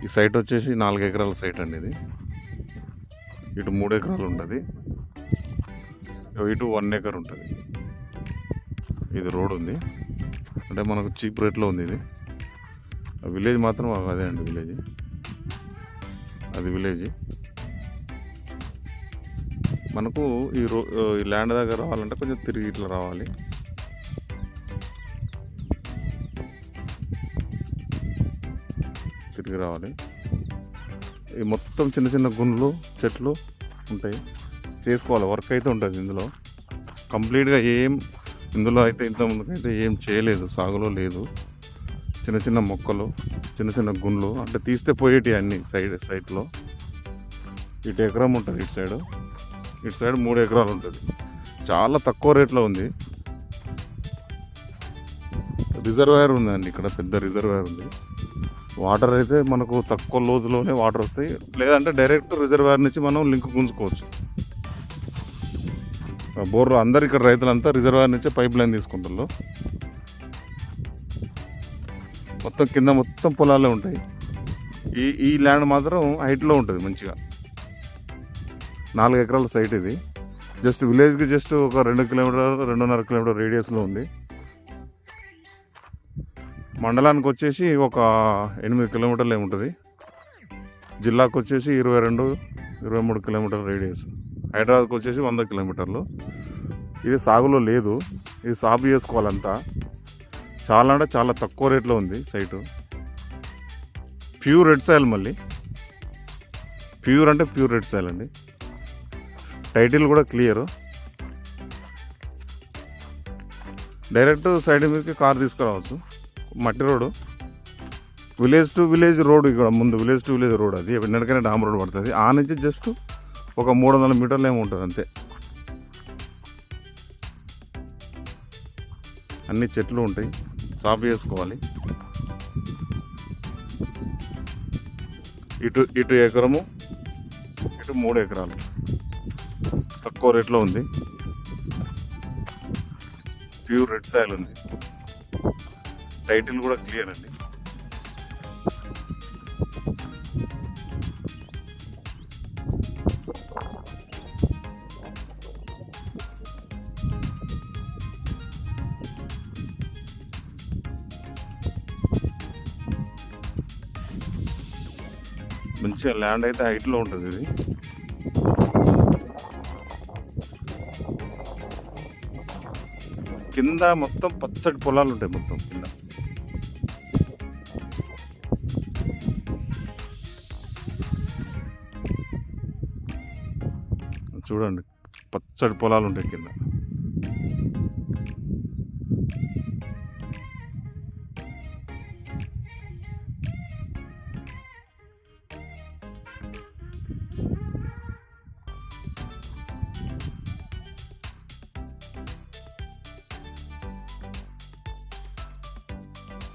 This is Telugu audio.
ఈ సైట్ వచ్చేసి 4 ఎకరాల సైట్ అండి ఇది. ఇటు 3 ఎకరాలు ఉంటుంది, ఇటు 1 ఎకర్ ఉంటుంది. ఇది రోడ్ ఉంది, అంటే మనకు చీప్ రేట్లో ఉంది ఇది. విలేజ్ మాత్రం అదే అండి, విలేజ్ అది విలేజ్. మనకు ఈ ల్యాండ్ దగ్గర రావాలంటే కొంచెం తిరిగి ఇట్లా రావాలి. తిరిగి రావాలి. ఈ మొత్తం చిన్న చిన్న గుండ్లు చెట్లు ఉంటాయి, చేసుకోవాలి. వర్క్ అయితే ఉంటుంది ఇందులో కంప్లీట్గా. ఇందులో అయితే ఇంతకుముందుకైతే ఏం చేయలేదు, సాగులో లేదు. చిన్న చిన్న మొక్కలు, చిన్న చిన్న గుండ్లు అంటే తీస్తే పోయేటి అన్నీ సైట్లో. ఇటు ఎకరం ఉంటుంది, ఇటు సైడ్ 3 ఎకరాలు ఉంటుంది. చాలా తక్కువ రేట్లో ఉంది. రిజర్వాయర్ ఉందండి ఇక్కడ, పెద్ద రిజర్వాయర్ ఉంది. వాటర్ అయితే మనకు తక్కువ లోతులోనే వాటర్ వస్తాయి, లేదంటే డైరెక్ట్ రిజర్వాయర్ నుంచి మనం లింక్ గుంజుకోవచ్చు. బోర్లు అందరు ఇక్కడ రైతులంతా రిజర్వాయర్ నుంచే పైప్ లైన్ తీసుకుంటారు. మొత్తం కింద మొత్తం పొలాలే ఉంటాయి. ఈ ల్యాండ్ మాత్రం హైట్లో ఉంటుంది మంచిగా. 4 ఎకరాల సైట్ ఇది. జస్ట్ విలేజ్కి జస్ట్ ఒక 2 కిలోమీటర్ 2.5 కిలోమీటర్ రేడియస్లో ఉంది. మండలానికి వచ్చేసి ఒక 8 కిలోమీటర్లు ఏముంటుంది. జిల్లాకు వచ్చేసి 22-23 కిలోమీటర్ల రేడియస్. హైదరాబాద్కి వచ్చేసి 100 కిలోమీటర్లు. ఇది సాగులో లేదు, ఇది సాగు చేసుకోవాలంతా. చాలా అంటే చాలా తక్కువ రేట్లో ఉంది సైటు. ప్యూర్ రెడ్ సాయిల్, మళ్ళీ ప్యూర్ అంటే ప్యూర్ రెడ్ సాయిల్ అండి. టైటిల్ కూడా క్లియర్. డైరెక్ట్ సైడ్ మీదకి కార్ తీసుకురావచ్చు. మట్టి road, village to village road. ఇక్కడ ముందు విలేజ్ టు విలేజ్ రోడ్, అది ఎన్నటికైనా డామ్ రోడ్ పడుతుంది. ఆ నుంచి జస్ట్ ఒక 300 మీటర్లు ఏమో ఉంటుంది అంతే. అన్ని చెట్లు ఉంటాయి, సాఫ్ చేసుకోవాలి. ఇటు ఎకరము, ఇటు 3 ఎకరాలు. తక్కువ రేట్లో ఉంది, ప్యూర్ రెడ్ సాయిల్ ఉంది. టైటిల్ కూడా క్లియర్ అండి. మంచిగా ల్యాండ్ అయితే హైట్లో ఉంటుంది ఇది. కింద మొత్తం పచ్చటి పొలాలు ఉంటాయి మొత్తం కింద. చూడండి, పచ్చడి పొలాలు ఉంటాయి కింద.